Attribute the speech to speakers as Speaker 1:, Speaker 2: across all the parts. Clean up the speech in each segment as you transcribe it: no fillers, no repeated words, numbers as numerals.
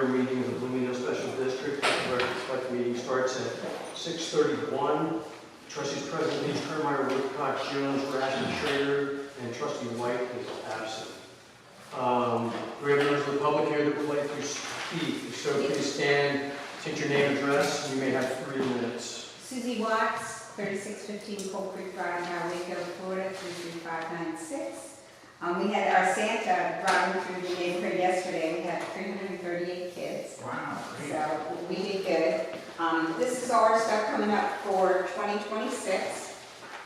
Speaker 1: regular meeting of the Bloomingdale Special District. The select meeting starts at 6:31. Trustees present, Lee Kermeyer, Woodcock, Jones, Rashid, Schrader, and Trustee White is absent. Do we have members of the public here that would like to speak? So please stand, state your name and address, and you may have 3 minutes.
Speaker 2: Susie Watts, 3615 Coal Creek Drive, Waco, Florida, 33596. We had our Santa driving through the neighborhood yesterday. We had 338 kids.
Speaker 3: Wow.
Speaker 2: So we did good. This is all our stuff coming up for 2026.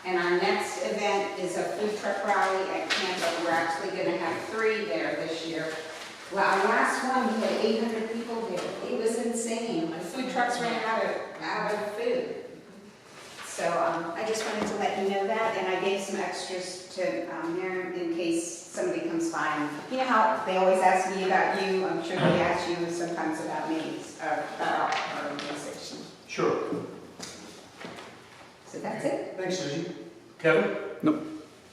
Speaker 2: And our next event is a food truck rally at Campo. We're actually going to have 3 there this year. Well, our last one, we had 800 people there. It was insane. The food trucks ran out of food. So I just wanted to let you know that, and I gave some extras to Miriam in case somebody comes by. And you know how they always ask me about you? I'm sure they ask you sometimes about me, about our organization.
Speaker 1: Sure.
Speaker 2: So that's it.
Speaker 1: Thanks, Susie. Kevin?
Speaker 4: No.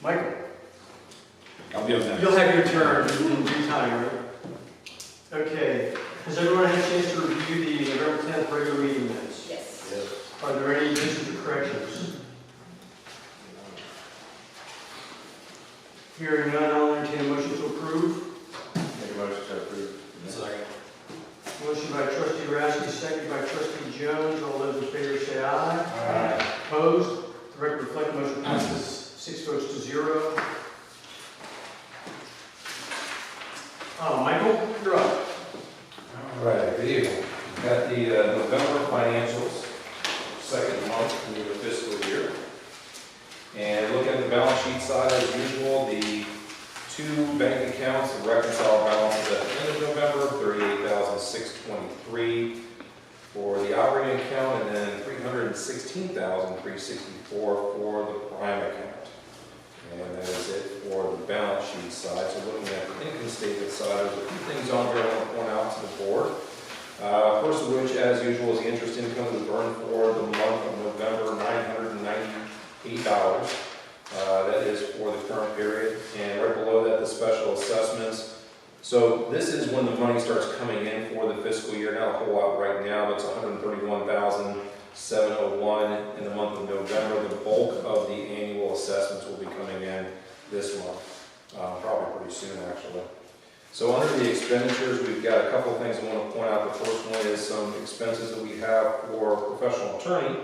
Speaker 1: Michael?
Speaker 3: I'll be on that.
Speaker 1: You'll have your turn in due time, right? Okay. Has everyone had a chance to review the November 10th regular meeting minutes?
Speaker 2: Yes.
Speaker 3: Yes.
Speaker 1: Are there any additions or corrections? Hearing none, I'll entertain a motion to approve.
Speaker 3: Make a motion to approve. Second.
Speaker 1: Motion by Trustee Rasky, seconded by Trustee Jones. All those in favor say aye.
Speaker 3: Aye.
Speaker 1: Opposed? The record reflect the motion passes 6 votes to 0. Michael, you're up.
Speaker 5: All right, good evening. We've got the November financials, second month in the fiscal year. And look at the balance sheet side as usual, the 2 bank accounts and reconcile balances at the end of November, $38,623 for the operating account, and then $316,364 for the prime account. And that is it for the balance sheet side. So looking at the income statement side, there's a few things on here I want to point out to the board. First of which, as usual, is the interest income that was earned for the month of November, $998. That is for the current period. And right below that, the special assessments. So this is when the money starts coming in for the fiscal year. Not a whole lot right now, but it's $131,701 in the month of November. The bulk of the annual assessments will be coming in this month, probably pretty soon actually. So under the expenditures, we've got a couple of things I want to point out. The first one is some expenses that we have for professional attorney,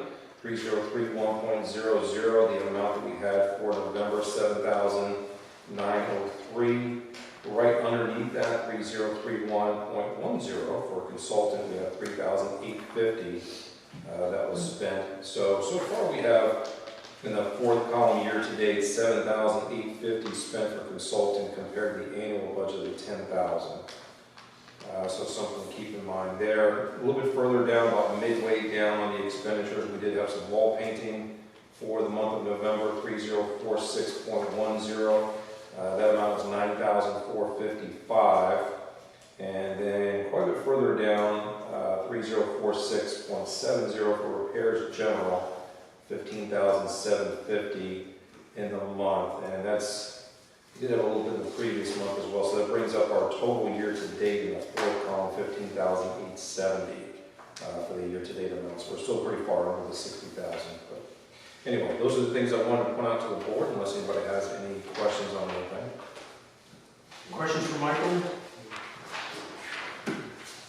Speaker 5: 3031.00, the amount that we had for November, $7,903. Right underneath that, 3031.10 for consultant, we have $3,850 that was spent. So far we have, in the 4th column year to date, $7,850 spent for consulting compared to the annual budget of $10,000. So something to keep in mind there. A little bit further down, about midway down on the expenditures, we did have some wall painting for the month of November, 3046.10. That amount was $9,455. And then quite a bit further down, 3046.70 for repairs general, $15,750 in the month. And that's, we did have a little bit in the previous month as well. So that brings up our total year to date in the 4th column, $15,870 for the year to date amounts. We're still pretty far under the $60,000. But anyway, those are the things I wanted to point out to the board, unless anybody has any questions on anything.
Speaker 1: Questions for Michael?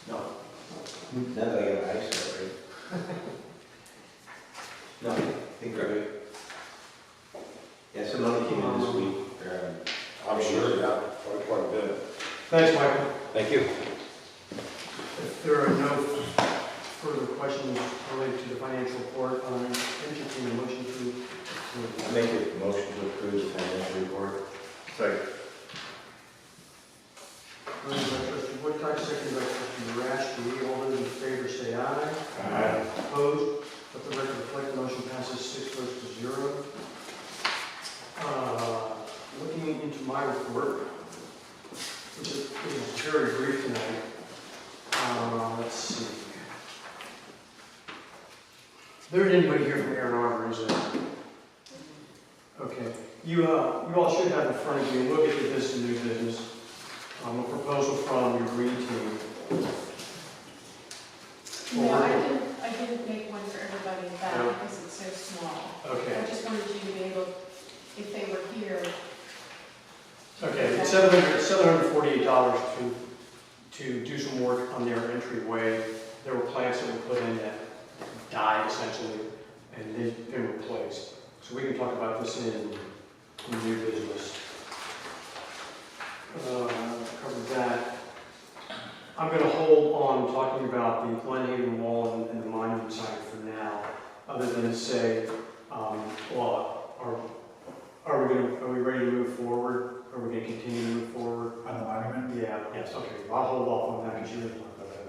Speaker 6: No. Now that I got my eyes shut, right? No, I think we're good. Yeah, some money came in this week.
Speaker 5: I'm sure, yeah, quite a bit.
Speaker 1: Thanks, Michael.
Speaker 5: Thank you.
Speaker 1: If there are no further questions related to the financial report, I'll entertain a motion to approve.
Speaker 6: I make a motion to approve the financial report.
Speaker 3: Second.
Speaker 1: Moved by Trustee Woodcock, seconded by Trustee Rashke. All those in favor say aye.
Speaker 3: Aye.
Speaker 1: Opposed? Let the record reflect the motion passes 6 votes to 0. Looking into my report, which is very brief tonight. Let's see. There isn't anybody here from Aaron Arbor, is there? Okay. You all should have in front of you, we'll get to this in new business, a proposal from your green team
Speaker 4: No, I didn't make one for everybody in that
Speaker 1: No.
Speaker 4: because it's so small.
Speaker 1: Okay.
Speaker 4: I just wanted you to be able, if they were here,
Speaker 1: Okay, it's $748 to do some work on their entryway. There were plants that were put in that died essentially, and they've been replaced. So we can talk about this in new business. Covered that. I'm going to hold on talking about the Glen Haven Wall and the monument sign for now, other than to say, well, are we ready to move forward? Are we going to continue to move forward?
Speaker 7: On the monument?
Speaker 1: Yeah, yes, okay, I'll hold off on that because you're going to talk about that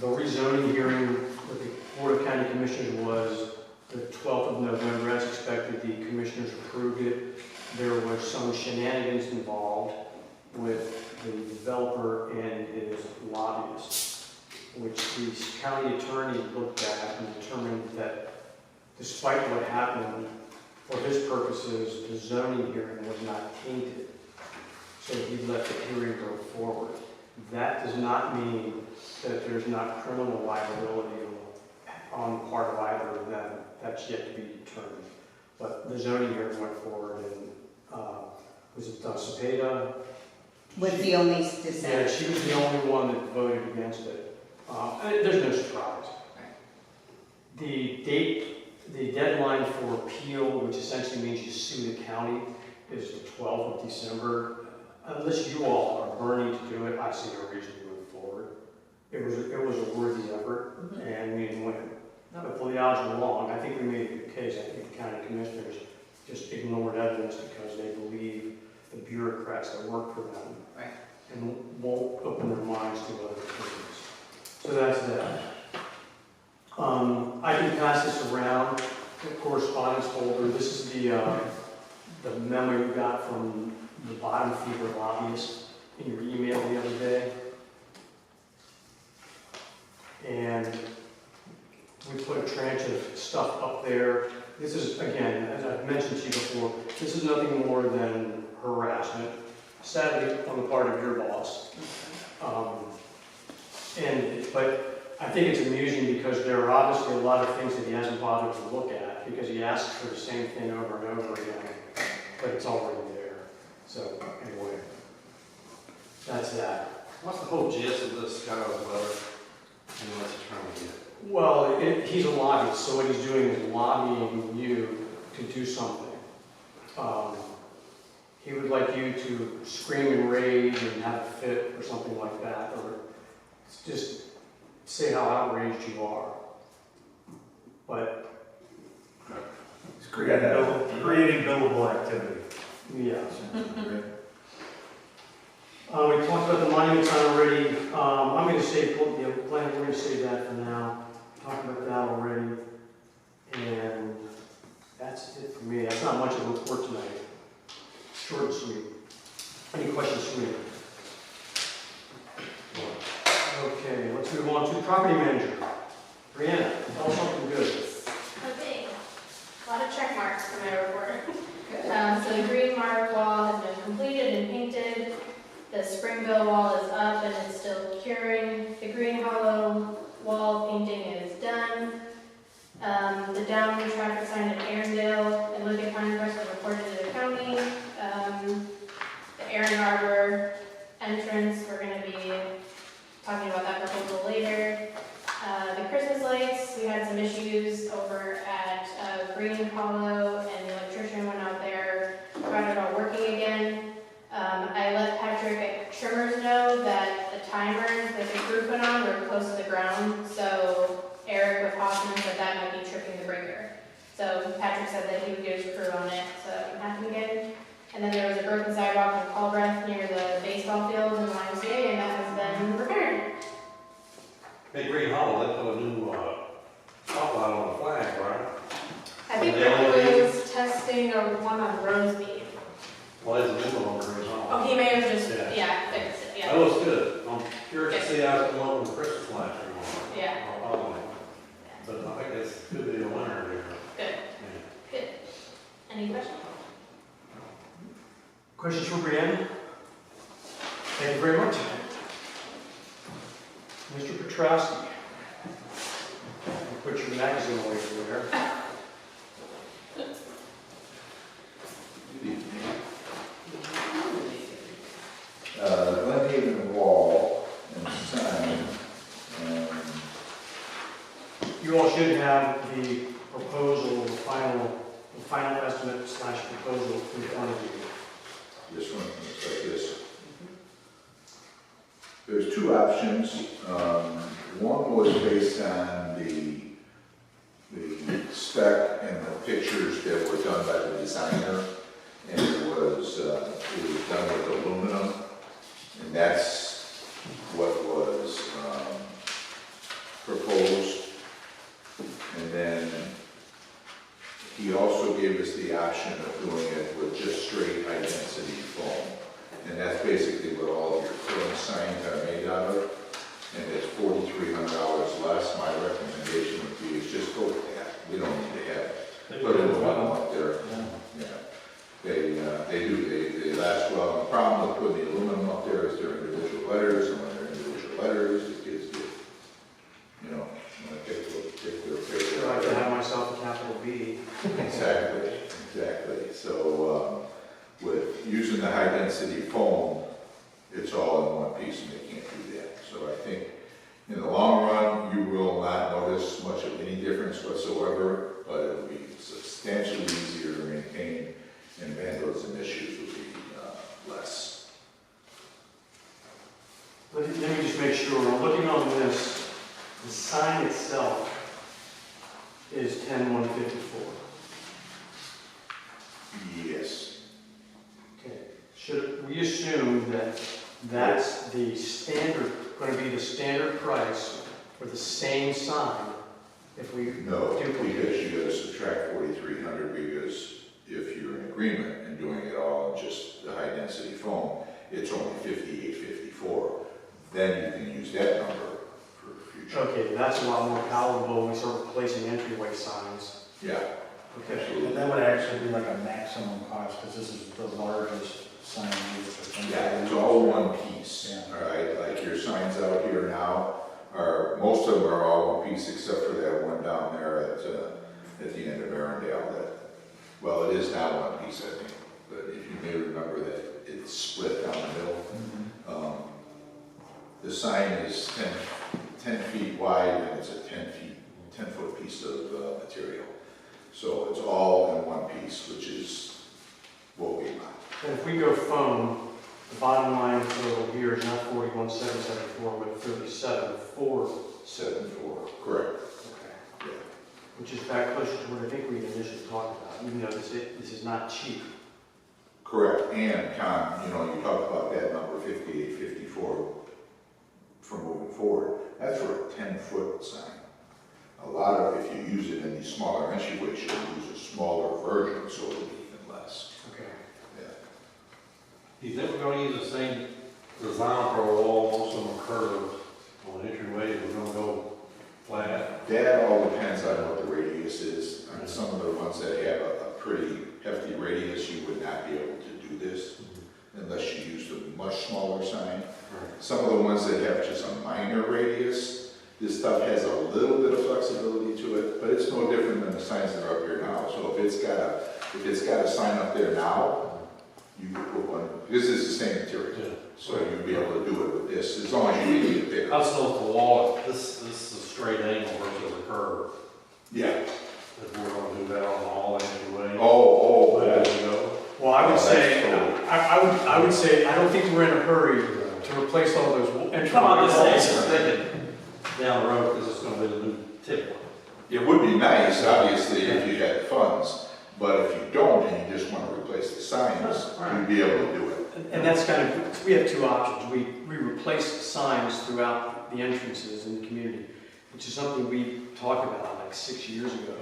Speaker 1: later. The rezoning hearing with the Board of County Commissioners was the 12th of November. As expected, the commissioners approved it. There was some shenanigans involved with the developer and his lobbyists, which the county attorney looked at and determined that despite what happened, for his purposes, the zoning hearing was not tainted. So he let the hearing go forward. That does not mean that there's not criminal liability on the part of either of them. That's yet to be determined. But the zoning hearing went forward, and was it Cepeda?
Speaker 2: Was the only
Speaker 1: Yeah,
Speaker 2: dissent.
Speaker 1: she was the only one that voted against it. There's no surprise. The deadline for appeal, which essentially means you sue the county, is the 12th of December. Unless you all are burning to do it, I see no reason to move forward. It was a worthy effort, and we didn't win. But the odds were long. I think we made a good case. I think the county commissioners just ignored evidence because they believe the bureaucrats that work for them.
Speaker 2: Right.
Speaker 1: And won't open their minds to other things. So that's that. I can pass this around, the correspondence folder. This is the memo you got from the bottom feeder lobbyist in your email the other day. And we put a tranche of stuff up there. This is, again, as I've mentioned to you before, this is nothing more than harassment, sadly on the part of your boss. But I think it's amusing because there are obviously a lot of things that he hasn't bothered to look at because he asks for the same thing over and over again, but it's already there. So anyway, that's that.
Speaker 8: What's the whole gist of this kind of letter? And what's it trying to get?
Speaker 1: Well, he's a lobbyist, so what he's doing is lobbying you to do something. He would like you to scream and rage and have a fit or something like that, or just say how outraged you are. But,
Speaker 7: It's creating billable activity.
Speaker 1: yeah. We talked about the monument sign already. I'm going to save, we're going to save that for now. Talked about that already. And that's it for me. That's not much of a report tonight. Short and sweet. Any questions for me? Okay, let's move on to property manager. Brianna, tell us something good.
Speaker 9: Okay, a lot of check marks for my report. So the green mark wall has been completed and painted. The Springville wall is up and it's still curing. The green hollow wall painting is done. The down traffic sign at Arundel and Lincoln Pinecrest was reported to the county. The Aaron Arbor entrance, we're going to be talking about that proposal later. The Christmas lights, we had some issues over at Green Hollow, and the electrician went out there, got it all working again. I let Patrick at Trimmers know that the timers that the crew put on were close to the ground, so Eric with Hoffman said that might be tripping the breaker. So Patrick said that he would get his crew on it, so that wouldn't happen again. And then there was a broken sidewalk in Culbreath near the baseball field in the YMCA, and that has been repaired.
Speaker 8: Hey, Green Hollow, they put a new spotlight on the flag, right?
Speaker 9: I think Rick was testing a one on Rosemead.
Speaker 8: Well, there's a new one over Green Hollow.
Speaker 9: Oh, he may have just,
Speaker 8: Yeah.
Speaker 9: yeah, fixed it,
Speaker 8: That
Speaker 9: yeah.
Speaker 8: looks good. I'm curious to see how it's going with the Christmas lights.
Speaker 9: Yeah.
Speaker 8: But I think it's could be a winner here.
Speaker 9: Good, good. Any questions?
Speaker 1: Questions for Brianna? Thank you very much. Mr. Petrowski. Put your magazine away over there.
Speaker 10: Glenhaven wall and sign,
Speaker 1: You all should have the proposal, the final estimate / proposal in front of you.
Speaker 10: this one looks like this. There's two options. One was based on the spec and the pictures that were done by the designer, and it was done with aluminum, and that's what was proposed. And then he also gave us the option of doing it with just straight high density foam. And that's basically what all of your current signs are made out of. And it's $4,300 less. My recommendation would be is just go with that. We don't need to have, put aluminum up there. Yeah. They last well. The problem with putting the aluminum up there is they're individual letters, and when they're individual letters, it gives you, you know, when I take a particular picture.
Speaker 1: Sure, I can have myself a capital B.
Speaker 10: Exactly. So with using the high density foam, it's all in one piece and they can't do that. So I think in the long run, you will not notice much of any difference whatsoever, but it will be substantially easier to maintain, and vandalism issues will be less.
Speaker 1: Let me just make sure, I'm looking on this, the sign itself is 10154.
Speaker 10: Yes.
Speaker 1: Okay. Should we assume that that's the standard, going to be the standard price for the same sign if we
Speaker 10: No,
Speaker 1: duplicate?
Speaker 10: because you gotta subtract 4,300, because if you're in agreement and doing it all in just the high density foam, it's only 5854. Then you can use that number for future.
Speaker 1: Okay, that's a lot more palatable when we start replacing entryway signs.
Speaker 10: Yeah,
Speaker 1: Okay.
Speaker 10: absolutely.
Speaker 7: And that would actually be like a maximum cost, because this is the largest sign used for things.
Speaker 10: Yeah, it's all one piece,
Speaker 7: Yeah.
Speaker 10: all right? Like your signs out here now most of them are all one piece except for that one down there at the end of Arundel. Well, it is now one piece, I think, but if you may remember that it's split down the middle. The sign is 10 feet wide, and it's a 10-foot piece of material. So it's all in one piece, which is what we want.
Speaker 1: And if we go foam, the bottom line total here is not 41,774, but 37,474.
Speaker 10: Correct.
Speaker 1: Okay.
Speaker 10: Yeah.
Speaker 1: Which is back closer to what I think we initially talked about, even though this is not cheap.
Speaker 10: Correct. And Tom, you talked about that number 5854 for moving forward. That's for a 10-foot sign. A lot of, if you use it in these smaller entryways, you'll use a smaller version, so it'll be even less.
Speaker 1: Okay.
Speaker 10: Yeah.
Speaker 8: Do you think we're gonna use the same design for a wall, most of them are curved on the entryway, we're gonna go flat?
Speaker 10: That all depends on what the radius is. On some of the ones that have a pretty hefty radius, you would not be able to do this unless you used a much smaller sign. Some of the ones that have just a minor radius, this stuff has a little bit of flexibility to it, but it's no different than the signs that are up here now. So if it's got a sign up there now, you could put one, because it's the same material.
Speaker 8: Yeah.
Speaker 10: So you'd be able to do it with this, as long as you make it bigger.
Speaker 8: I was still at the wall, this is a straight angle versus a curve.
Speaker 10: Yeah.
Speaker 8: If we're gonna do that on all entryway.
Speaker 10: Oh,
Speaker 8: There we go.
Speaker 1: Well, I would
Speaker 10: That's
Speaker 1: say,
Speaker 10: totally-
Speaker 1: I would say, I don't think we're in a hurry to replace all those entryways.
Speaker 8: Come on, just thinking down the road, because it's gonna be the new tip.
Speaker 10: It would be nice, obviously, if you had the funds, but if you don't and you just want to replace the signs, you'd be able to do it.
Speaker 1: And that's kind of, we have two options. We replace signs throughout the entrances in the community, which is something we talked about like 6 years ago.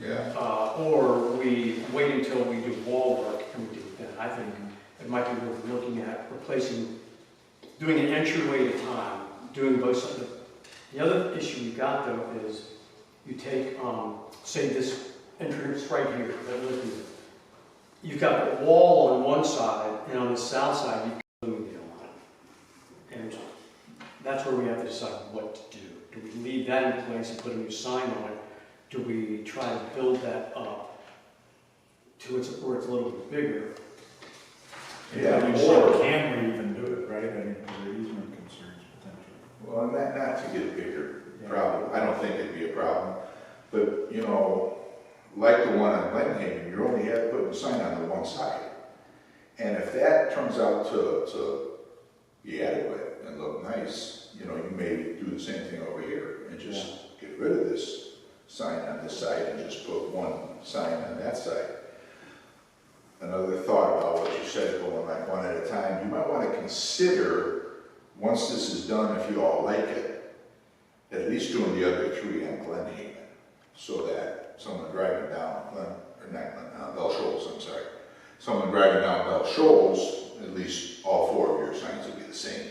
Speaker 10: Yeah.
Speaker 1: Or we wait until we do wall work and we do that. I think it might be worth looking at replacing, doing an entryway at a time, doing both sides. The other issue you've got though is you take, say this entrance right here, that look here. You've got the wall on one side, and on the south side, you've got Bloomingdale on it. that's where we have to decide what to do. Do we leave that in place and put a new sign on it? Do we try to build that up to where it's a little bit bigger?
Speaker 10: Yeah,
Speaker 7: Can we even do it, right? I mean, for the easement concerns potentially.
Speaker 10: Well, not to get a bigger problem, I don't think it'd be a problem, but, you know, like the one on Glenhaven, you're only putting a sign on the one side. And if that turns out to be adequate and look nice, you know, you may do the same thing over here and just get rid of this sign on this side and just put one sign on that side. Another thought about what you said, going like one at a time, you might want to consider, once this is done, if you all like it, at least doing the other three on Glenhaven, so that someone driving down Bell Shoals, I'm sorry, someone driving down Bell Shoals, at least all four of your signs will be the same.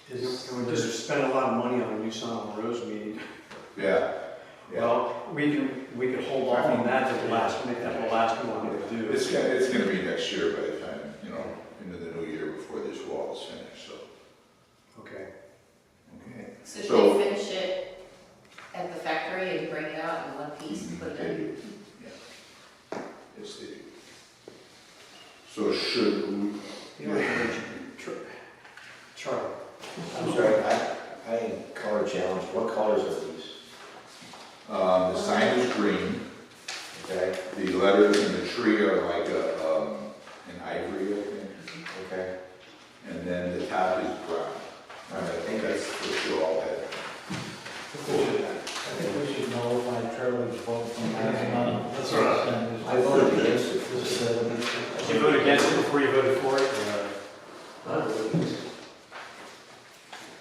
Speaker 1: Can we just spend a lot of money on a new sign on Rosemead?
Speaker 10: Yeah.
Speaker 1: Well, we could hold off on that to the last, make that the last one to do.
Speaker 10: It's gonna be next year by the time, you know, into the new year before this wall is finished, so.
Speaker 1: Okay.
Speaker 10: Okay.
Speaker 11: So
Speaker 10: So-
Speaker 11: should they finish it at the factory and bring it out in one piece and put it in?
Speaker 10: Yeah. Yes, they do. So should we?
Speaker 1: You know, Charlie.
Speaker 6: I'm sorry, I ain't color challenged. What colors are these?
Speaker 10: The sign is green,
Speaker 6: Okay,
Speaker 10: the letters in the tree are like an ivory, I think,
Speaker 6: okay.
Speaker 10: and then the top is brown.
Speaker 6: All right, I think
Speaker 10: That's what you all had.
Speaker 7: I think we should notify Charlie's vote from last month.
Speaker 1: That's right.
Speaker 6: I voted against it.
Speaker 1: Did you vote against it before you voted for it?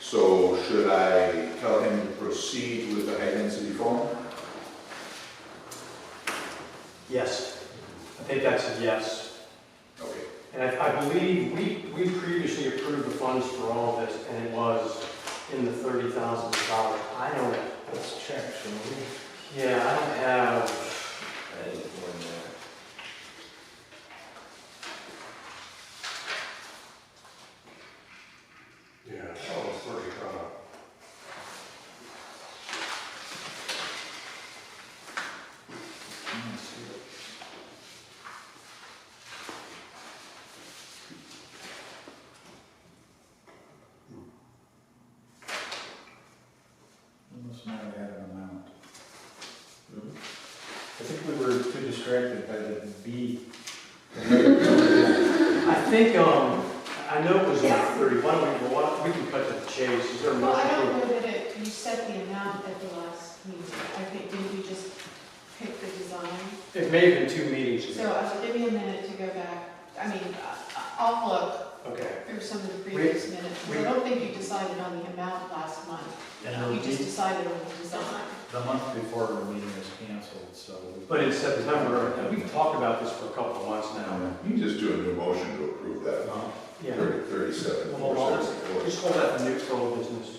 Speaker 10: So should I tell him to proceed with the high density foam?
Speaker 1: Yes. I think that's a yes.
Speaker 10: Okay.
Speaker 1: And I believe we previously approved the funds for all of this, and it was in the $30,000. I don't,
Speaker 7: Let's check, shall we?
Speaker 1: yeah, I don't have,
Speaker 6: I didn't win that.
Speaker 8: Yeah, that was 35.
Speaker 7: Let's see it. We must not have had an amount. I think we were too distracted by the B.
Speaker 1: I think, I know it was like 30. Why don't we can cut to the chase. Is there a
Speaker 4: Well, I
Speaker 1: motion?
Speaker 4: don't know that you set the amount at the last meeting. I think didn't you just pick the design?
Speaker 1: It may have been 2 meetings
Speaker 4: So
Speaker 1: ago.
Speaker 4: give me a minute to go back. I mean, I'll look
Speaker 1: Okay.
Speaker 4: through some of the previous minutes. I don't think you decided on the amount last month.
Speaker 7: And
Speaker 4: You just decided on the design.
Speaker 7: the month before our meeting was canceled, so.
Speaker 1: But in September, and we've talked about this for a couple of months now.
Speaker 10: You can just do a new motion to approve that.
Speaker 1: Yeah.
Speaker 10: 37.
Speaker 1: Well, hold on. Just hold that for neutral business.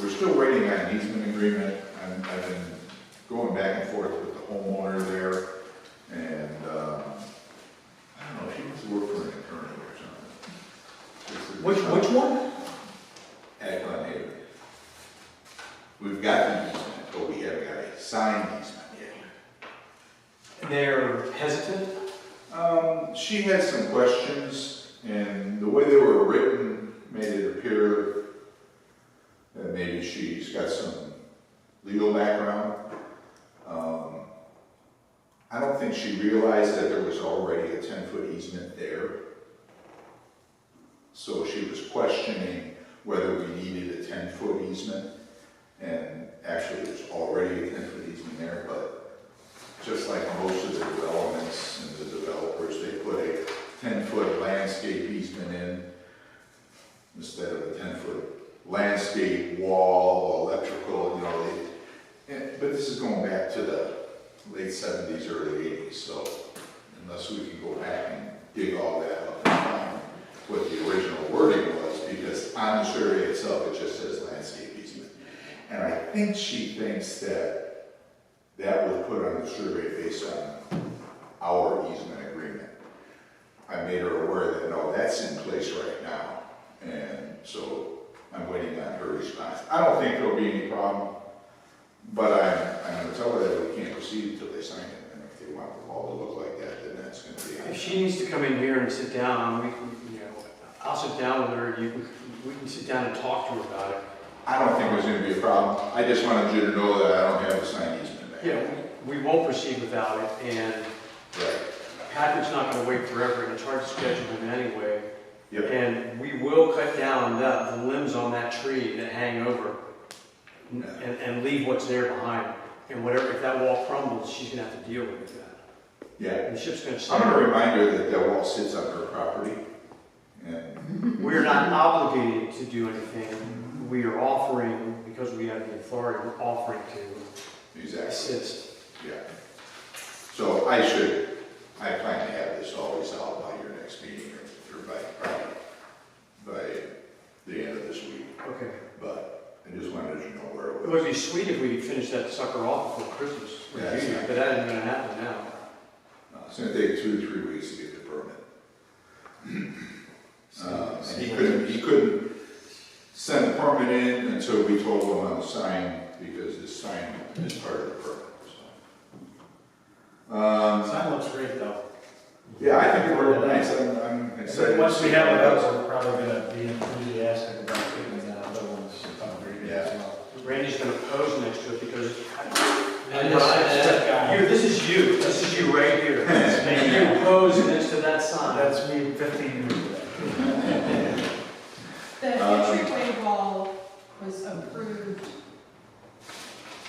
Speaker 10: We're still waiting on an easement agreement. I've been going back and forth with the homeowner there, and I don't know, she must work for an attorney or something.
Speaker 1: Which one?
Speaker 10: At Glenhaven. We've got the easement, but we haven't got a signed easement yet.
Speaker 1: They're hesitant?
Speaker 10: She had some questions, and the way they were written made it appear that maybe she's got some legal background. I don't think she realized that there was already a 10-foot easement there. So she was questioning whether we needed a 10-foot easement, and actually there's already a 10-foot easement there, but just like most of the developments and the developers, they put a 10-foot landscape easement in instead of a 10-foot landscape wall, electrical, you know, but this is going back to the late 70s, early 80s, so unless we can go back and dig all that up and find what the original wording was, because on the survey itself, it just says landscape easement. And I think she thinks that that was put on the survey based on our easement agreement. I'm I made her aware that, no, that's in place right now. And so I'm waiting on her response. I don't think there'll be any problem, but I'm gonna tell her that we can't proceed until they sign it. And if they want the wall to look like that, then that's gonna be.
Speaker 1: If she needs to come in here and sit down, I'll sit down with her, we can sit down and talk to her about it.
Speaker 10: I don't think there's gonna be a problem. I just wanted you to know that I don't have a signed easement back.
Speaker 1: Yeah, we won't proceed without it, and
Speaker 10: Right.
Speaker 1: Patrick's not gonna wait forever, and it's hard to schedule him anyway.
Speaker 10: Yep.
Speaker 1: And we will cut down the limbs on that tree that hang over and leave what's there behind. And whatever, if that wall crumbles, she's gonna have to deal with that.
Speaker 10: Yeah.
Speaker 1: And the ship's gonna
Speaker 10: I'm
Speaker 1: start.
Speaker 10: gonna remind her that that wall sits on her property. And
Speaker 1: We're not obligated to do anything. We are offering, because we have the authority, we're offering to
Speaker 10: exactly.
Speaker 1: assist.
Speaker 10: Yeah. So I plan to have this all resolved by your next meeting or probably by the end of this week.
Speaker 1: Okay.
Speaker 10: But I just wanted you to know where it
Speaker 1: It
Speaker 10: was.
Speaker 1: would be sweet if we finished that sucker off before Christmas,
Speaker 10: Yeah, that's right.
Speaker 1: but that isn't gonna happen now.
Speaker 10: It's gonna take 2 to 3 weeks to get the permit. And he couldn't send the permit in until we told him on the sign, because the sign is part of the permit, so.
Speaker 7: Sign looks great though.
Speaker 10: Yeah, I think it worked nice. I'm excited.
Speaker 7: Once we have it up, we're probably gonna be enthusiastic about getting the other ones upgraded as well.
Speaker 1: Randy's gonna pose next to it because
Speaker 7: That's
Speaker 1: this is you right here. And you pose next to that sign.
Speaker 7: me 15 years ago.
Speaker 4: The entryway wall was approved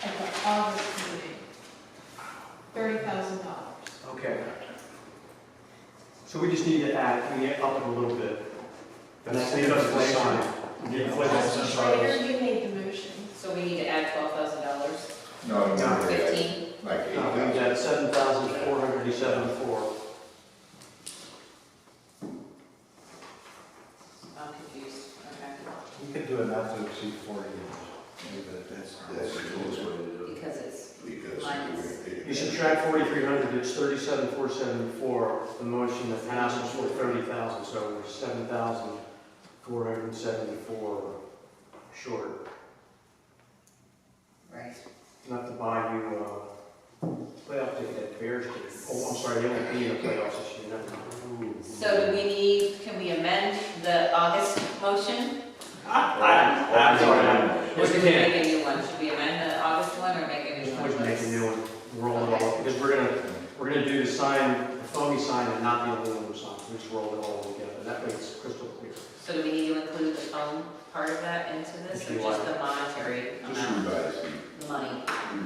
Speaker 4: at the August meeting, $30,000.
Speaker 1: Okay. So we just need to add, we need to up it a little bit. And that's the sign. The inflation.
Speaker 4: Schrader, you made the motion.
Speaker 11: So we need to add $12,000,
Speaker 10: No, no,
Speaker 11: 15?
Speaker 10: like
Speaker 1: No, we
Speaker 10: 8,000.
Speaker 1: got 7,474.
Speaker 11: I'm confused, okay.
Speaker 7: We could do it not to exceed 40 years. Maybe
Speaker 10: That's what it is.
Speaker 11: Because it's
Speaker 10: Because
Speaker 11: minus.
Speaker 1: You subtract 4,300, it's 37,474. The motion that passes for 30,000, so we're 7,474 short.
Speaker 11: Right.
Speaker 1: Not to buy you a playoff ticket at Bears game. Oh, I'm sorry, they won't be in the playoffs this year. Ooh.
Speaker 11: So do we need, can we amend the August motion?
Speaker 1: I'm sorry.
Speaker 11: Or
Speaker 1: Yes,
Speaker 11: should
Speaker 1: we
Speaker 11: we
Speaker 1: can.
Speaker 11: make a new one? Should we amend the August one or make a new
Speaker 1: Just
Speaker 11: one?
Speaker 1: always make a new one, roll it all, because we're gonna do the sign, the foamy sign and not the aluminum sign. We just roll it all together. That way it's crystal clear.
Speaker 11: So do we need to include the foam part of that into this,
Speaker 1: If
Speaker 11: or
Speaker 1: you
Speaker 11: just
Speaker 1: like.
Speaker 11: the monetary
Speaker 10: Just
Speaker 11: amount,
Speaker 10: revise
Speaker 11: the money?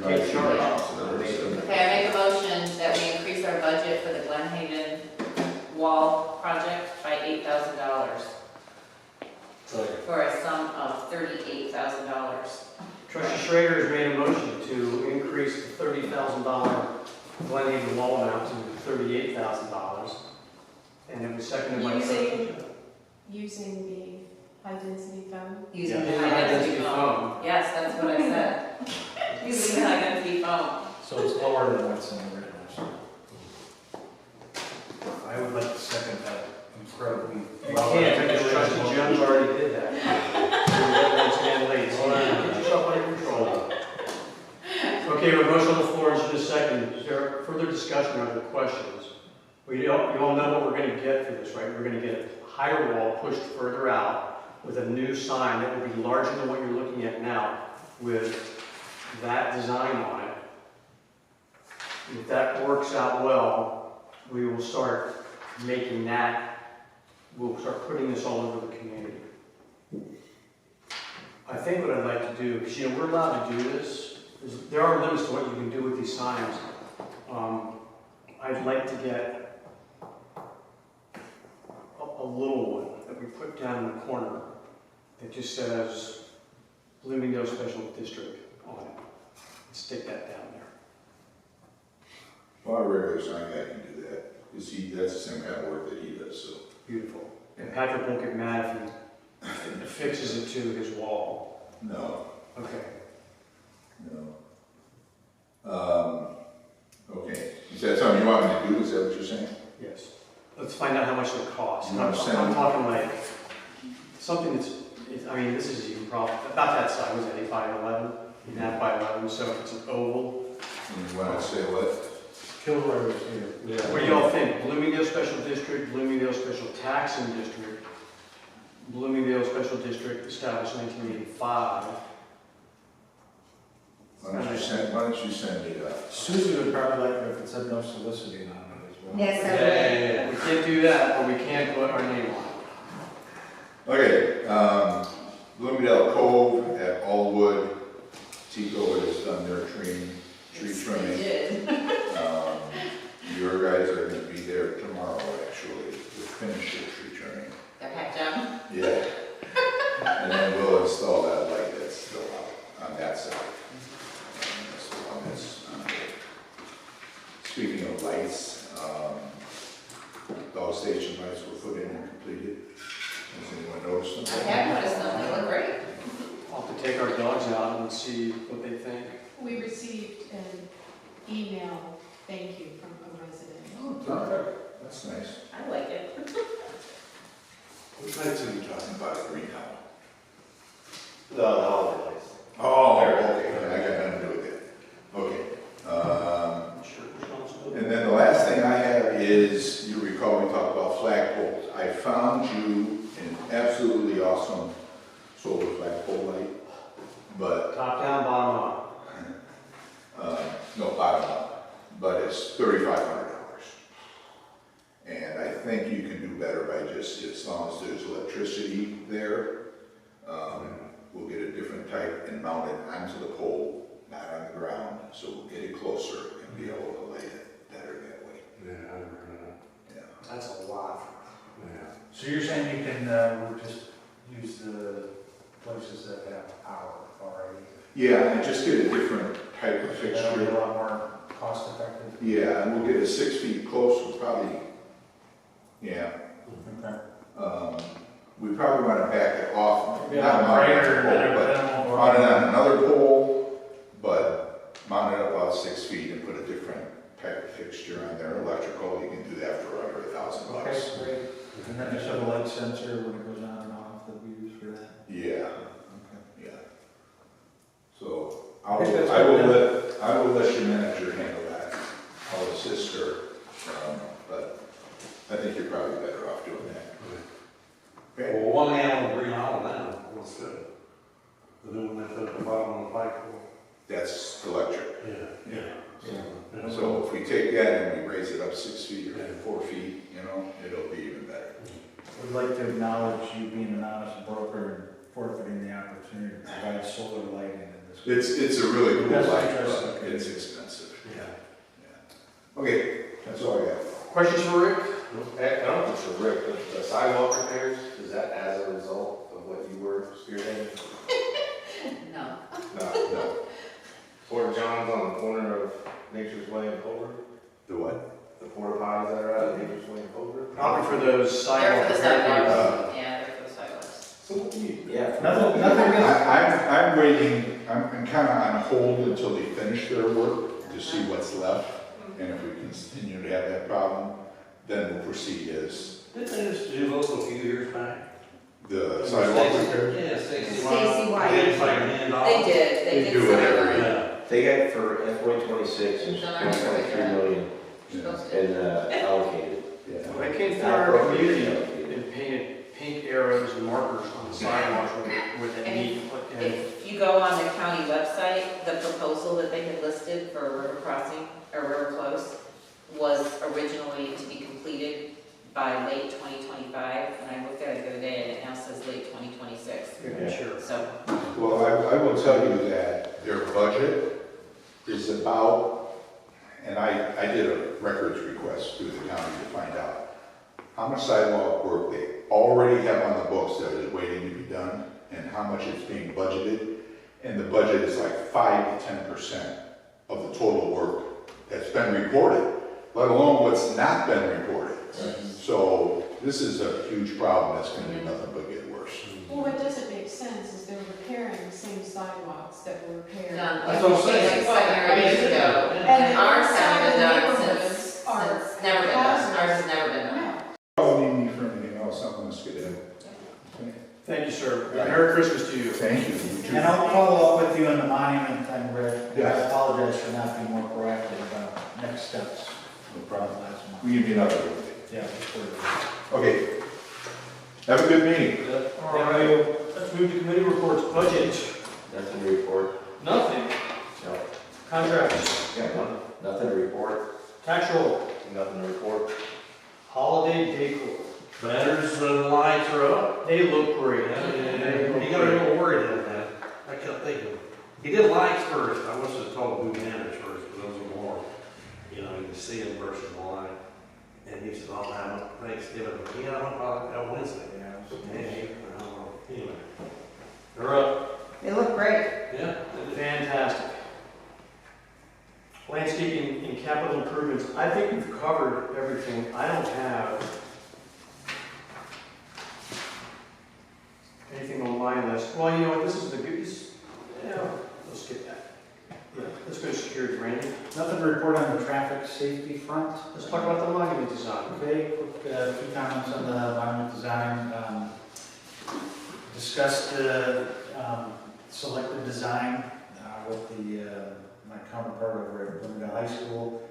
Speaker 10: the
Speaker 1: Sure.
Speaker 10: amounts and everything.
Speaker 11: Okay, I make a motion that we increase our budget for the Glen Haven wall project by $8,000 for a sum of $38,000.
Speaker 1: Trustee Schrader has made a motion to increase the $30,000 Glenhaven wall amount to $38,000. And it was seconded by trustee.
Speaker 4: Using the high-density foam.
Speaker 11: Using the
Speaker 1: Yeah,
Speaker 11: high density
Speaker 1: high-density
Speaker 11: foam.
Speaker 1: foam.
Speaker 11: Yes, that's what I said. Using the high density foam.
Speaker 7: So it's lower than what's in the written motion. I would like to second that incredibly.
Speaker 1: You can't, because trustee Jones already did that. Once again, late. So get yourself under control. Okay, we have a motion on the floor, in just a second. Is there further discussion or other questions? You all know what we're going to get for this, right? We're going to get a higher wall pushed further out with a new sign that will be larger than what you're looking at now with that design on it. If that works out well, we will start making that, we'll start putting this all over the community. I think what I'd like to do, because we're allowed to do this, there are limits to what you can do with these signs. I'd like to get a little one that we put down in the corner that just says Bloomingdale Special District on it. Stick that down there.
Speaker 10: Well, our regular sign guy can do that, because that's the same kind of work that he does, so.
Speaker 1: Beautiful. And Patrick won't get mad if he fixes it to his wall.
Speaker 10: No,
Speaker 1: Okay.
Speaker 10: no. Okay, is that something you want me to do, is that what you're saying?
Speaker 1: Yes. let's find out how much it costs.
Speaker 10: You
Speaker 1: I'm
Speaker 10: understand?
Speaker 1: talking like, something that's, I mean, this is even probably, about that size, was it 8 by 11? 8.5 by 11, so if it's an oval.
Speaker 10: And you want to say what?
Speaker 7: Kilroy was here.
Speaker 1: What do y'all think? Bloomingdale Special District, Bloomingdale Special Taxing District, Bloomingdale Special District established 1985.
Speaker 10: Why don't you send me that?
Speaker 7: Susie would probably like it if it said no soliciting on it as well.
Speaker 2: Yes, I
Speaker 8: Yeah.
Speaker 1: We can't do that, but we can put our name on it.
Speaker 10: Okay, Bloomingdale Cove at Allwood, Tico has done their tree
Speaker 11: They
Speaker 10: trimming.
Speaker 11: did.
Speaker 10: Your guys are gonna be there tomorrow, actually, to finish the tree trimming.
Speaker 11: The heck job.
Speaker 10: Yeah. And then we'll install that light that's still out on that side. And that's the one that's on there. Speaking of lights, dog station lights were put in and completed. Has anyone noticed them?
Speaker 11: I have noticed them, they look great.
Speaker 1: I'll have to take our dogs out and see what they think.
Speaker 4: We received an email, thank you, from a resident.
Speaker 10: Oh, perfect. That's nice.
Speaker 11: I like it.
Speaker 10: Which lights are you talking about, greenhouse?
Speaker 6: The holiday lights.
Speaker 10: Oh, okay, I got nothing to do with it. Okay.
Speaker 1: Sure, responsibility.
Speaker 10: And then the last thing I have is, you recall we talked about flagpoles. I found you an absolutely awesome solar flagpole light, but,
Speaker 1: Top down, bottom up.
Speaker 10: no, bottom up, but it's $3,500. And I think you can do better by just, as long as there's electricity there, we'll get a different type and mount it onto the pole, not on the ground, so we'll get it closer and be able to light it better that way.
Speaker 8: Yeah, I never heard of
Speaker 10: Yeah.
Speaker 1: That's a lot.
Speaker 8: that. Yeah.
Speaker 7: So you're saying you can, just use the places that have power already?
Speaker 10: Yeah, and just get a different type of
Speaker 7: That'll be a
Speaker 10: fixture.
Speaker 7: lot more cost effective.
Speaker 10: Yeah, and we'll get it 6 feet close, we'll probably, yeah.
Speaker 7: Okay.
Speaker 10: We probably want to back it off,
Speaker 7: Yeah,
Speaker 10: not mount it on
Speaker 7: brighter,
Speaker 10: the pole, but
Speaker 7: then we'll-
Speaker 10: mount it on another pole, but mount it up about 6 feet and put a different type of fixture on there. Electrical, you can do that for under $1,000
Speaker 7: Okay,
Speaker 10: bucks.
Speaker 7: great. And then just have a light sensor when it goes on and off that we use for that?
Speaker 10: Yeah,
Speaker 7: Okay.
Speaker 10: yeah. So
Speaker 7: I think that's good.
Speaker 10: I will let your manager handle that. I'll assist her, but I think you're probably better off doing that. Okay.
Speaker 8: Well, one hand on Green Island now, what's good? The new one that's at the bottom of the flagpole.
Speaker 10: That's electric.
Speaker 8: Yeah.
Speaker 10: Yeah. So if we take that and we raise it up 6 feet or 4 feet, it'll be even better.
Speaker 7: We'd like to acknowledge you being an honest broker and forfeiting the opportunity to provide solar lighting in this.
Speaker 10: It's a really cool
Speaker 7: That's
Speaker 10: light,
Speaker 7: interesting.
Speaker 10: but it's expensive.
Speaker 8: Yeah.
Speaker 10: Yeah. Okay, that's all I have.
Speaker 1: Questions for Rick?
Speaker 6: I don't think it's for Rick, but the sidewalk repairs, is that as a result of what you were spearheading?
Speaker 11: No.
Speaker 10: No.
Speaker 6: Fort John's on the corner of Nature's Way and Culver?
Speaker 10: The what?
Speaker 6: The porta potties that are at Nature's Way and Culver?
Speaker 1: Probably for those
Speaker 11: They're
Speaker 1: sidewalk
Speaker 11: for the
Speaker 1: repair
Speaker 11: sidewalks. Yeah, they're for the sidewalks.
Speaker 6: So what do you? Yeah.
Speaker 7: Nothing against.
Speaker 10: I'm waiting, I'm kind of on hold until they finish their work to see what's left. And if we continue to have that problem, then we'll proceed as
Speaker 8: Didn't they just do those a few years back?
Speaker 10: the sidewalk repairs.
Speaker 8: Yeah, Stacy
Speaker 2: Stacy White.
Speaker 8: They just like hand off.
Speaker 11: They did,
Speaker 10: They
Speaker 11: they
Speaker 10: do
Speaker 11: did
Speaker 10: it
Speaker 11: some of
Speaker 10: every
Speaker 11: them.
Speaker 8: Yeah.
Speaker 6: They got for FY '26, it's
Speaker 11: Done our work,
Speaker 6: 1.3
Speaker 11: yeah.
Speaker 6: million
Speaker 11: Supposed to.
Speaker 6: in allocated.
Speaker 10: Yeah.
Speaker 1: When I came through our community and painted pink arrows and markers on the sidewalks where they need, and
Speaker 11: If you go on the county website, the proposal that they had listed for river crossing, or river close, was originally to be completed by late 2025, and I looked at it the other day, and it now says late 2026.
Speaker 1: yeah, sure.
Speaker 11: So,
Speaker 10: Well, I will tell you that their budget is about, and I did a records request through the county to find out how much sidewalk work they already have on the books that is waiting to be done, and how much is being budgeted. And the budget is like 5 to 10% of the total work that's been reported, let alone what's not been reported. So this is a huge problem that's going to do nothing but get worse.
Speaker 4: Well, what doesn't make sense is they're repairing the same sidewalks that were repaired.
Speaker 11: done,
Speaker 8: That's what I'm saying.
Speaker 11: like 7 or 8 years ago.
Speaker 4: And
Speaker 11: Ours haven't been done
Speaker 4: neighborhoods
Speaker 11: since
Speaker 4: are
Speaker 11: never been done, ours
Speaker 4: hazardous.
Speaker 11: has never been done.
Speaker 4: No,
Speaker 1: Thank you, sir.
Speaker 10: Right.
Speaker 1: Merry Christmas to you.
Speaker 10: Thank you. You too.
Speaker 7: And I'll follow up with you on the monument thing, Rick. I
Speaker 10: Yes.
Speaker 7: apologize for not being more proactive about next steps.
Speaker 10: No problem.
Speaker 7: Last month.
Speaker 10: We give you another.
Speaker 7: Yeah, before.
Speaker 10: Okay. Have a good meeting.
Speaker 1: All right, let's move to committee reports. Budget,
Speaker 6: Nothing to report.
Speaker 1: nothing.
Speaker 6: No.
Speaker 1: Contracts,
Speaker 10: Yeah.
Speaker 6: Nothing to report.
Speaker 1: tax roll,
Speaker 6: Nothing to report.
Speaker 1: holiday decor.
Speaker 8: Banners and lights are up.
Speaker 1: They look great.
Speaker 8: You got a little worried about that. I kept thinking, he did lights first. I wish I told him do banners first, because those are more, you know, you can see them versus the light. And he said, I'll have Thanksgiving. Yeah, on Wednesday. Hey, I don't know. Anyway, they're up.
Speaker 2: They look great.
Speaker 8: Yeah.
Speaker 1: Fantastic. Landscaping and capital improvements, I think we've covered everything. I don't have anything on my list. Well, you know what, this is the good, yeah, let's skip that. Yeah, let's go to security, Randy.
Speaker 7: Nothing to report on the traffic safety front.
Speaker 1: Let's talk about the monument design.
Speaker 7: Okay, quick, few comments on the monument design. Discussed the selected design with my counterpart over at Bloomingdale High School,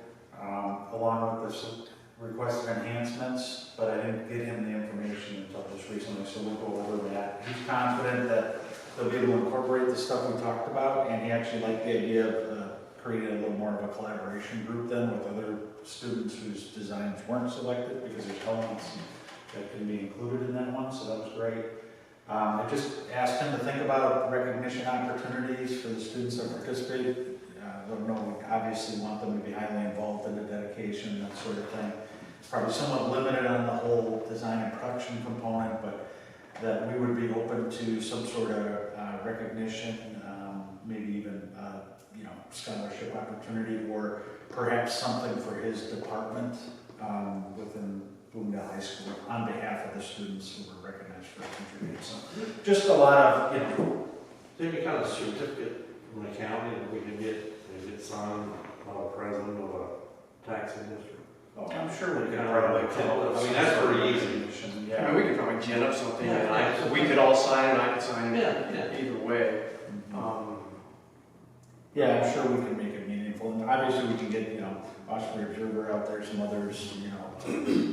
Speaker 7: along with the requested enhancements, but I didn't get him the information until just recently, so we'll go over that. He's confident that they'll be able to incorporate the stuff we talked about, and he actually liked the idea of creating a little more of a collaboration group then with other students whose designs weren't selected, because there's elements that can be included in that one, so that was great. I just asked him to think about recognition opportunities for the students that participated. I don't know, we obviously want them to be highly involved in the dedication, that sort of thing. It's probably somewhat limited on the whole design and production component, but that we would be open to some sort of recognition, maybe even scholarship opportunity, or perhaps something for his department within Bloomingdale High School on behalf of the students who were recognized for contributing. So just a lot of,
Speaker 8: Maybe kind of certificate from the county that we can get signed by the president of a taxing district.
Speaker 7: I'm sure we could
Speaker 8: Yeah,
Speaker 7: probably
Speaker 8: right.
Speaker 7: come up with
Speaker 8: I mean,
Speaker 7: some
Speaker 8: that's
Speaker 7: sort of
Speaker 8: pretty easy.
Speaker 7: recognition,
Speaker 1: I mean,
Speaker 7: Yeah.
Speaker 1: we could probably gin up something,
Speaker 8: Yeah.
Speaker 1: and we could all sign, and I could sign
Speaker 8: Yeah.
Speaker 1: either way.
Speaker 7: Yeah, I'm sure we can make it meaningful, and obviously we can get, Osprey Observer out there, some others,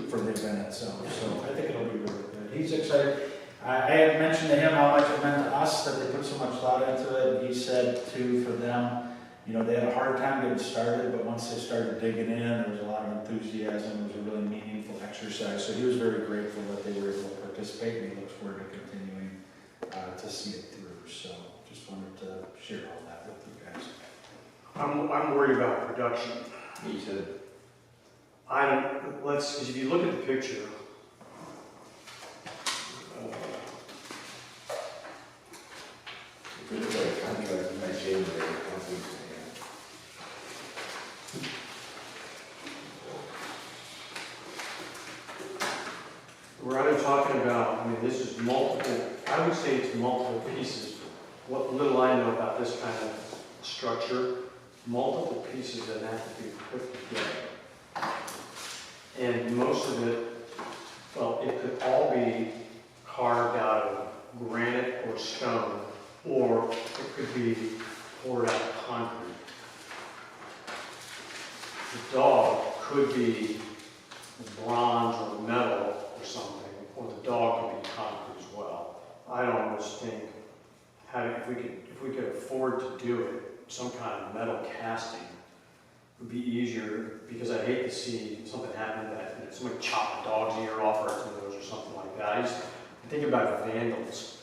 Speaker 7: for the event itself, so I think it'll be really good. He's excited. I had mentioned to him how much it meant to us that they put so much thought into it, and he said too, for them, they had a hard time getting started, but once they started digging in, there was a lot of enthusiasm, it was a really meaningful exercise, so he was very grateful that they were able to participate, and he looks forward to continuing to see it through, so just wanted to share all that with you guys.
Speaker 1: I'm worried about production.
Speaker 6: Me too.
Speaker 1: Because if you look at the picture,
Speaker 6: If we look at a contract in my January, I don't think so,
Speaker 1: we're only talking about, this is multiple, I would say it's multiple pieces. What little I know about this kind of structure, multiple pieces that have to be put together. And most of it, it could all be carved out of granite or stone, or it could be poured out of concrete. The dog could be bronze or metal or something, or the dog could be concrete as well. I almost think if we could afford to do it, some kind of metal casting would be easier, because I hate to see something happen that somebody chop a dog's ear off or its nose or something like that. I think about vandals.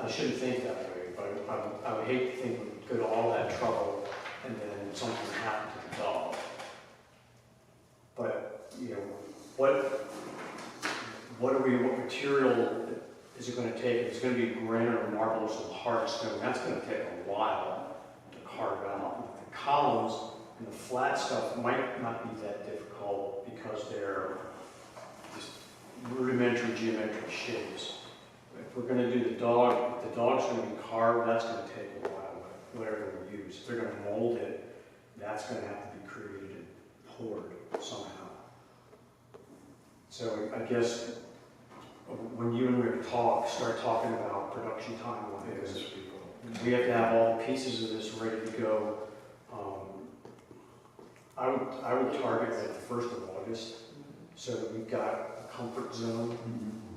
Speaker 1: I shouldn't think that way, but I would hate to think we'd go to all that trouble and then something happened to the dog. But what material is it going to take? If it's going to be granite or marble or some hard stone, that's going to take a while to carve out. The columns and the flat stuff might not be that difficult because they're just rudimentary geometric shapes. If we're going to do the dog, if the dog's going to be carved, that's going to take a while, whatever we use. If they're going to mold it, that's going to have to be created and poured somehow. So I guess when you and Rick start talking about production timelines, we have to have all the pieces of this ready to go. I would target at the 1st of August, so that we've got a comfort zone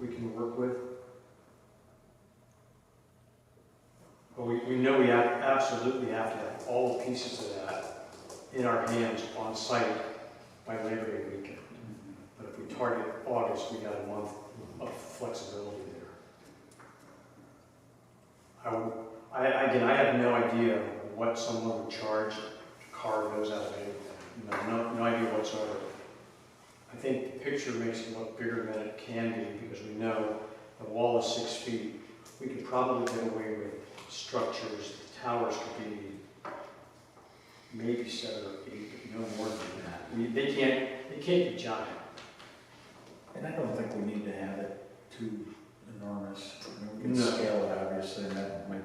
Speaker 1: we can work with. But we know we absolutely have to have all the pieces of that in our hands on site by Labor Day weekend. But if we target August, we got a month of flexibility there. Again, I have no idea what someone would charge to carve those out of anything. No idea whatsoever. I think the picture makes it look bigger than it can be because we know the wall is 6 feet. We could probably get away with structures, the towers could be maybe 7 or 8, but no more than that. They can't be giant.
Speaker 7: And I don't think we need to have it too enormous. We can
Speaker 1: No.
Speaker 7: scale it, obviously, and that might,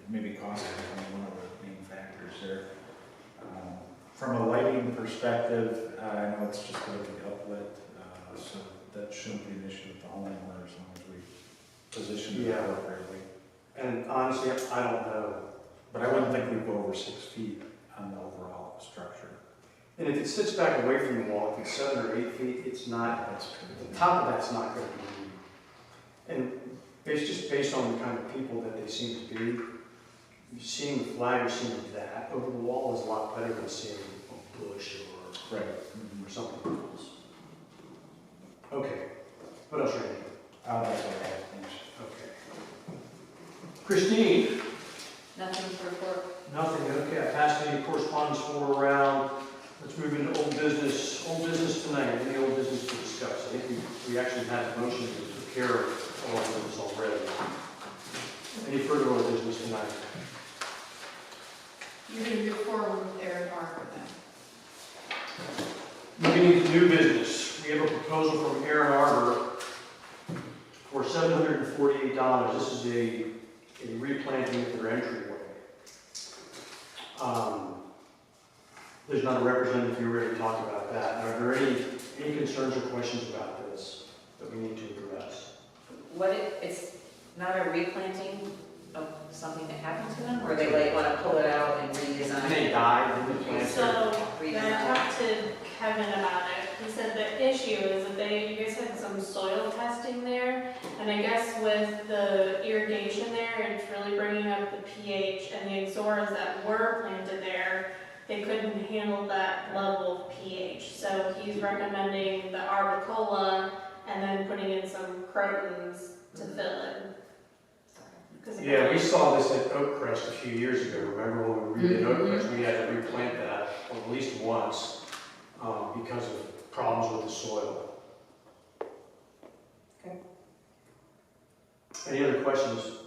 Speaker 7: maybe cost is one of the main factors there. From a lighting perspective, I know it's just going to be uplit, so that shouldn't be an issue with the homeowner as long as we position it
Speaker 1: Yeah.
Speaker 7: appropriately.
Speaker 1: And honestly, I don't know.
Speaker 7: But I wouldn't think we'd go over 6 feet on the overall structure.
Speaker 1: And if it sits back away from the wall, if it's 7 or 8 feet, it's not,
Speaker 7: That's true.
Speaker 1: the top of that's not going to be. And it's just based on the kind of people that they seem to be. Seeing the flag or seeing that over the wall is a lot better than seeing a bush or something else. Okay. What else, Randy?
Speaker 7: That's what I have, thanks.
Speaker 1: Okay. Christine?
Speaker 11: Nothing to report.
Speaker 1: Nothing, okay. I passed any correspondence for around. Let's move into old business. Old business tonight. Any old business to discuss? I think we actually had a motion to take care of all of this already. Any further old business tonight?
Speaker 4: You're going to move forward with Aaron Arbor then?
Speaker 1: Moving into new business, we have a proposal from Aaron Arbor for $748. This is a replanting of their entryway. There's not a representative here ready to talk about that. Are there any concerns or questions about this that we need to address?
Speaker 11: It's not a replanting of something that happened to them, or they like want to pull it out and redesign?
Speaker 1: They died and replanted.
Speaker 9: So, I talked to Kevin about it. He said the issue is that you guys had some soil testing there, and I guess with the irrigation there, it's really bringing up the pH, and the Exoras that were planted there, they couldn't handle that level of pH. So he's recommending the Arbicola, and then putting in some Crotons to fill in.
Speaker 1: Yeah, we saw this at Oakcrest a few years ago. Remember when we redid Oakcrest, we had to replant that at least once because of problems with the soil.
Speaker 2: Okay.
Speaker 1: Any other questions?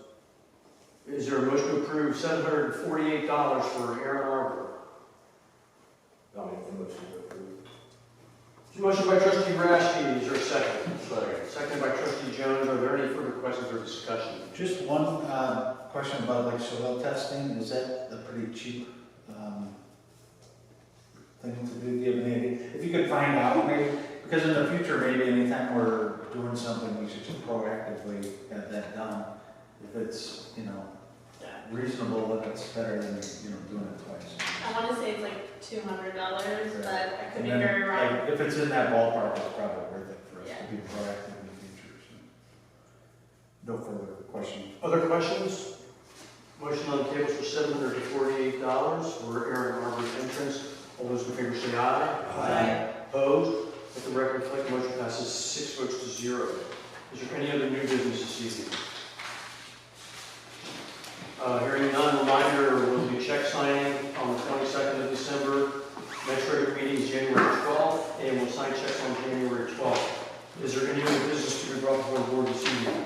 Speaker 1: Is there a motion to approve $748 for Aaron Arbor?
Speaker 6: I'll make the motion to approve.
Speaker 1: Motion by trustee Grashke, is there a second? Second by trustee Jones. Are there any further questions or discussion?
Speaker 7: Just one question about like soil testing. Is that a pretty cheap thing to do? Do you have any idea? If you could find out maybe, because in the future, maybe anytime we're doing something, we should just proactively have that done. If it's, reasonable, then it's better than, doing it twice.
Speaker 9: I want to say it's like $200, but I could be
Speaker 7: And then,
Speaker 9: very wrong.
Speaker 7: like, if it's in that ballpark, it's probably worth it for us
Speaker 9: Yeah.
Speaker 7: to be proactive in the future. So. No further questions.
Speaker 1: Other questions? Motion on the table for $748 for Aaron Arbor's entrance. All those in favor say aye.
Speaker 11: Aye.
Speaker 1: Opposed? Let the record reflect the motion passes 6 votes to 0. Is there any other new business this evening? Hearing none, reminder, we'll do check signing on the 22nd of December. Next regular meeting is January 12th, and we'll sign checks on January 12th. Is there any other business to be brought before the board this evening?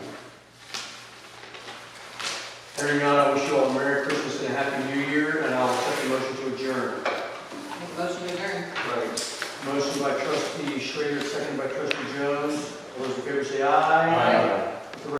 Speaker 1: Hearing none, I wish you all a Merry Christmas and a Happy New Year, and I'll accept the motion to adjourn.
Speaker 11: Make a motion to adjourn.
Speaker 1: Motion by trustee Schrader, second by trustee Jones. All those in favor say aye.
Speaker 11: Aye.